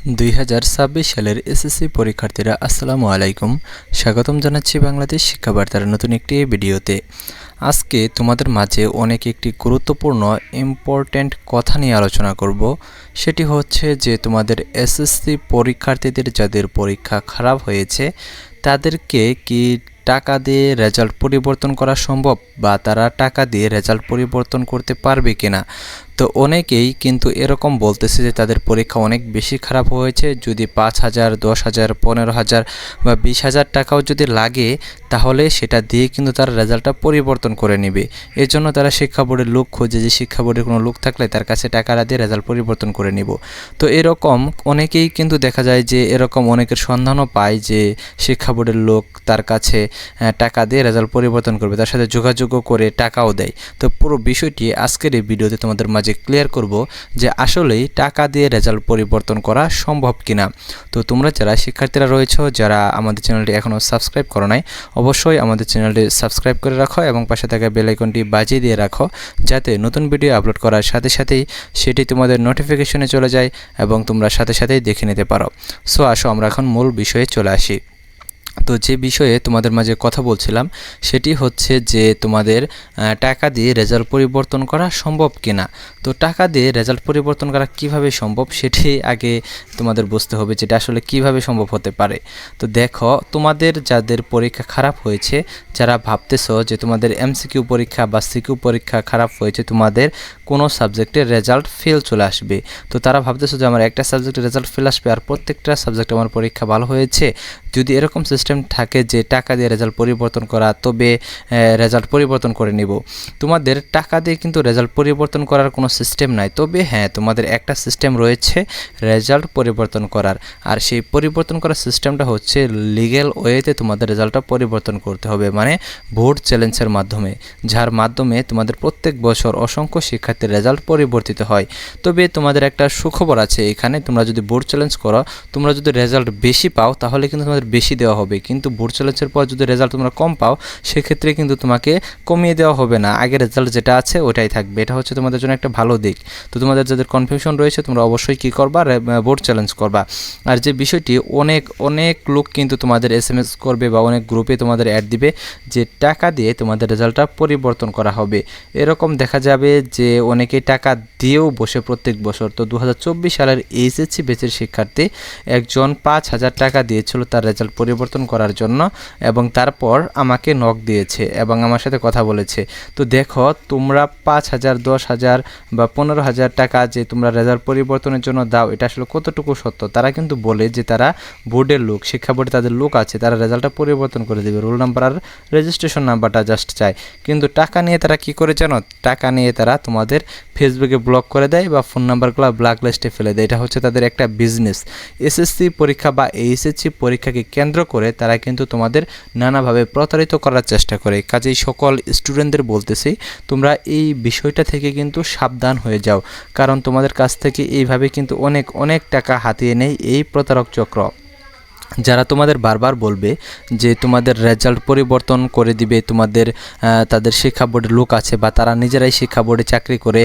2026 সালের এসএসসি পরীক্ষার্থীরা আসসালামু আলাইকুম। স্বাগতম জানাচ্ছি বাংলাদেশ শিক্ষাবার্তার নতুন একটি ভিডিওতে। আজকে তোমাদের মাঝে অনেক একটি গুরুত্বপূর্ণ ইম্পর্ট্যান্ট কথা নিয়ে আলোচনা করব। সেটি হচ্ছে যে তোমাদের এসএসসি পরীক্ষার্থীদের যাদের পরীক্ষা খারাপ হয়েছে তাদেরকে কি টাকা দিয়ে রেজাল্ট পরিবর্তন করা সম্ভব, বা তারা টাকা দিয়ে রেজাল্ট পরিবর্তন করতে পারবে কিনা। তো অনেকেই কিন্তু এরকম বলতেছে যে তাদের পরীক্ষা অনেক বেশি খারাপ হয়েছে, যদি 5,000, 10,000, 15,000 বা 20,000 টাকাও যদি লাগে তাহলে সেটা দিয়ে কিন্তু তারা রেজাল্টটা পরিবর্তন করে নেবে। এর জন্য তারা শিক্ষা বোর্ডের লোক খোঁজে, যে শিক্ষা বোর্ডের কোনো লোক থাকলে তার কাছে টাকাটা দিয়ে রেজাল্ট পরিবর্তন করে নিব। তো এরকম অনেকেই কিন্তু দেখা যায় যে এরকম অনেকের সন্ধানও পায় যে শিক্ষা বোর্ডের লোক তার কাছে টাকা দিয়ে রেজাল্ট পরিবর্তন করবে, তার সাথে যোগাযোগও করে টাকাও দেয়। তো পুরো বিষয়টি আজকের এই ভিডিওতে তোমাদের মাঝে ক্লিয়ার করব যে আসলেই টাকা দিয়ে রেজাল্ট পরিবর্তন করা সম্ভব কিনা। তো তোমরা যারা শিক্ষার্থীরা রয়েছে, যারা আমাদের চ্যানেলটি এখনও সাবস্ক্রাইব করো নাই, অবশ্যই আমাদের চ্যানেলটি সাবস্ক্রাইব করে রাখো এবং পাশে থাকা বেল আইকনটি বাজিয়ে দিয়ে রাখো, যাতে নতুন ভিডিও আপলোড করার সাথে সাথেই সেটি তোমাদের নোটিফিকেশনে চলে যায় এবং তোমরা সাথে সাথেই দেখে নিতে পারো। সো আসো আমরা এখন মূল বিষয়ে চলে আসি। তো যে বিষয়ে তোমাদের মাঝে কথা বলছিলাম সেটি হচ্ছে যে তোমাদের টাকা দিয়ে রেজাল্ট পরিবর্তন করা সম্ভব কিনা। তো টাকা দিয়ে রেজাল্ট পরিবর্তন করা কিভাবে সম্ভব সেটি আগে তোমাদের বুঝতে হবে, যেটা আসলে কিভাবে সম্ভব হতে পারে। তো দেখো, তোমাদের যাদের পরীক্ষা খারাপ হয়েছে, যারা ভাবতেছো যে তোমাদের এমসিকিউ পরীক্ষা বা সিকিউ পরীক্ষা খারাপ হয়েছে, তোমাদের কোনো সাবজেক্টের রেজাল্ট ফেল চলে আসবে, তো তারা ভাবতেছো যে আমার একটা সাবজেক্টের রেজাল্ট ফেল আসবে আর প্রত্যেকটা সাবজেক্টে আমার পরীক্ষা ভালো হয়েছে। যদি এরকম সিস্টেম থাকে যে টাকা দিয়ে রেজাল্ট পরিবর্তন করা, তবে রেজাল্ট পরিবর্তন করে নিব। তোমাদের টাকা দিয়ে কিন্তু রেজাল্ট পরিবর্তন করার কোনো সিস্টেম নাই, তবে হ্যাঁ তোমাদের একটা সিস্টেম রয়েছে রেজাল্ট পরিবর্তন করার, আর সেই পরিবর্তন করার সিস্টেমটা হচ্ছে লিগ্যাল ওয়েতে তোমাদের রেজাল্টটা পরিবর্তন করতে হবে, মানে ভোট চ্যালেঞ্জের মাধ্যমে, যার মাধ্যমে তোমাদের প্রত্যেক বছর অসংখ্য শিক্ষার্থীর রেজাল্ট পরিবর্তিত হয়। তবে তোমাদের একটা সুখবর আছে এখানে, তোমরা যদি ভোট চ্যালেঞ্জ করো, তোমরা যদি রেজাল্ট বেশি পাও তাহলে কিন্তু তোমাদের বেশি দেওয়া হবে, কিন্তু ভোট চ্যালেঞ্জের পর যদি রেজাল্ট তোমরা কম পাও সেক্ষেত্রে কিন্তু তোমাকে কমিয়ে দেওয়া হবে না, আগের রেজাল্ট যেটা আছে ওটাই থাকবে। এটা হচ্ছে তোমাদের জন্য একটা ভালো দিক। তো তোমাদের যাদের কনফিউশন রয়েছে তোমরা অবশ্যই কী করবা, ভোট চ্যালেঞ্জ করবা। আর যে বিষয়টি, অনেক লোক কিন্তু তোমাদের SMS করবে বা অনেক গ্রুপে তোমাদের অ্যাড দিবে যে টাকা দিয়ে তোমাদের রেজাল্টটা পরিবর্তন করা হবে। এরকম দেখা যাবে যে অনেকেই টাকা দিয়েও বসে প্রত্যেক বছর। তো 2024 সালের এইচএসসি ব্যাচের শিক্ষার্থী একজন 5,000 টাকা দিয়েছিল তার রেজাল্ট পরিবর্তন করার জন্য, এবং তারপর আমাকে নক দিয়েছে এবং আমার সাথে কথা বলেছে। তো দেখো, তোমরা 5,000, 10,000 বা 15,000 টাকা যে তোমরা রেজাল্ট পরিবর্তনের জন্য দাও, এটা আসলে কতটুকু সত্য। তারা কিন্তু বলে যে তারা বোর্ডের লোক, শিক্ষা বোর্ডে তাদের লোক আছে, তারা রেজাল্টটা পরিবর্তন করে দেবে, রোল নাম্বার আর রেজিস্ট্রেশন নাম্বারটা জাস্ট চায়। কিন্তু টাকা নিয়ে তারা কি করে জানো, টাকা নিয়ে তারা তোমাদের ফেসবুকে ব্লক করে দেয় বা ফোন নাম্বারগুলো ব্ল্যাক লিস্টে ফেলে দেয়। এটা হচ্ছে তাদের একটা বিজনেস। এসএসসি পরীক্ষা বা এইচএসসি পরীক্ষাকে কেন্দ্র করে তারা কিন্তু তোমাদের নানাভাবে প্রতারিত করার চেষ্টা করে। কাজেই সকল স্টুডেন্টদের বলতেছি, তোমরা এই বিষয়টা থেকে কিন্তু সাবধান হয়ে যাও, কারণ তোমাদের কাছ থেকে এইভাবে কিন্তু অনেক টাকা হাতিয়ে নেয় এই প্রতারক চক্র, যারা তোমাদের বারবার বলবে যে তোমাদের রেজাল্ট পরিবর্তন করে দিবে। তাদের শিক্ষা বোর্ডের লোক আছে বা তারা নিজেরাই শিক্ষা বোর্ডে চাকরি করে,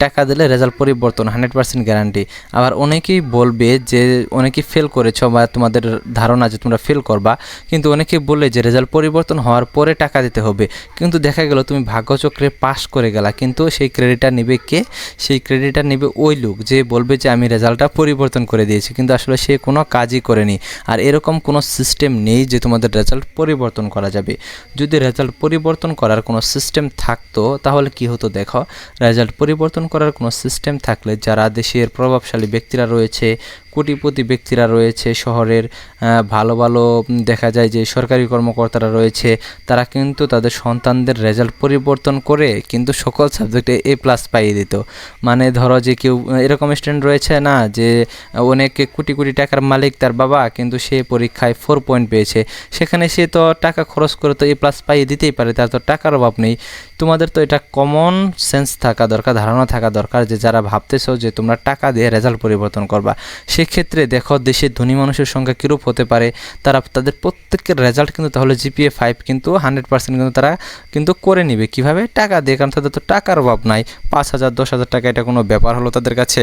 টাকা দিলে রেজাল্ট পরিবর্তন 100% গ্যারান্টি। আবার অনেকেই বলবে যে অনেকেই ফেল করেছ বা তোমাদের ধারণা যে তোমরা ফেল করবা, কিন্তু অনেকেই বললে যে রেজাল্ট পরিবর্তন হওয়ার পরে টাকা দিতে হবে। কিন্তু দেখা গেল তুমি ভাগ্যচক্রে পাস করে গেলা, কিন্তু সেই ক্রেডিটটা নেবে কে? সেই ক্রেডিটটা নেবে ওই লোক যে বলবে যে আমি রেজাল্টটা পরিবর্তন করে দিয়েছি, কিন্তু আসলে সে কোনো কাজই করেনি। আর এরকম কোনো সিস্টেম নেই যে তোমাদের রেজাল্ট পরিবর্তন করা যাবে। যদি রেজাল্ট পরিবর্তন করার কোনো সিস্টেম থাকতো তাহলে কি হতো, দেখো, রেজাল্ট পরিবর্তন করার কোনো সিস্টেম থাকলে যারা দেশের প্রভাবশালী ব্যক্তিরা রয়েছে, কোটিপতি ব্যক্তিরা রয়েছে, শহরের ভালো দেখা যায় যে সরকারি কর্মকর্তারা রয়েছে, তারা কিন্তু তাদের সন্তানদের রেজাল্ট পরিবর্তন করে কিন্তু সকল সাবজেক্টে A+ পাইয়ে দিত। মানে ধরো যে কেউ এরকম স্টুডেন্ট রয়েছে না, যে অনেকে কোটি টাকার মালিক তার বাবা, কিন্তু সে পরীক্ষায় 4 পয়েন্ট পেয়েছে, সেখানে সে তো টাকা খরচ করে তো A+ পাইয়ে দিতেই পারে, তার তো টাকার অভাব নেই। তোমাদের তো এটা কমন সেন্স থাকা দরকার, ধারণা থাকা দরকার যে যারা ভাবতেছো যে তোমরা টাকা দিয়ে রেজাল্ট পরিবর্তন করবা, সেক্ষেত্রে দেখো দেশের ধনী মানুষের সংখ্যা কীরূপ হতে পারে। তাদের প্রত্যেকের রেজাল্ট কিন্তু তাহলে GPA 5 কিন্তু 100% কিন্তু তারা কিন্তু করে নিবে। কীভাবে? টাকা দিয়ে, কারণ তাদের তো টাকার অভাব নাই। 5,000, 10,000 টাকা এটা কোনো ব্যাপার হলো তাদের কাছে?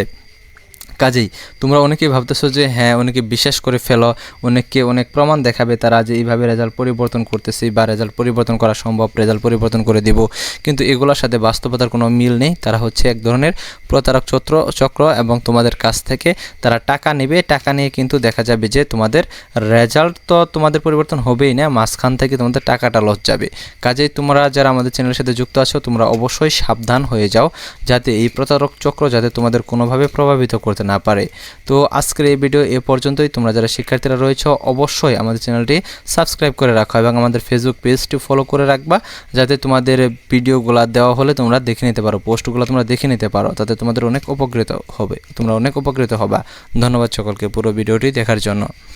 কাজেই তোমরা অনেকেই ভাবতেছো যে হ্যাঁ, অনেকে বিশ্বাস করে ফেলো, অনেককে অনেক প্রমাণ দেখাবে তারা যে এইভাবে রেজাল্ট পরিবর্তন করতেছি বা রেজাল্ট পরিবর্তন করা সম্ভব, রেজাল্ট পরিবর্তন করে দেব, কিন্তু এগুলোর সাথে বাস্তবতার কোনো মিল নেই। তারা হচ্ছে এক ধরনের প্রতারক চক্র এবং তোমাদের কাছ থেকে তারা টাকা নেবে, টাকা নিয়ে কিন্তু দেখা যাবে যে তোমাদের রেজাল্ট তো তোমাদের পরিবর্তন হবেই না, মাঝখান থেকে তোমাদের টাকাটা লস যাবে। কাজেই তোমরা যারা আমাদের চ্যানেলের সাথে যুক্ত আছো তোমরা অবশ্যই সাবধান হয়ে যাও, যাতে এই প্রতারক চক্র যাতে তোমাদের কোনোভাবে প্রভাবিত করতে না পারে। তো আজকের এই ভিডিও এ পর্যন্তই। তোমরা যারা শিক্ষার্থীরা রয়েছে অবশ্যই আমাদের চ্যানেলটি সাবস্ক্রাইব করে রাখো এবং আমাদের ফেসবুক পেজটি ফলো করে রাখবা, যাতে তোমাদের ভিডিওগুলো দেওয়া হলে তোমরা দেখে নিতে পারো, পোস্টগুলো তোমরা দেখে নিতে পারো, তাতে তোমাদের অনেক উপকৃত হবে, তোমরা অনেক উপকৃত হবা। ধন্যবাদ সকলকে পুরো ভিডিওটি দেখার জন্য।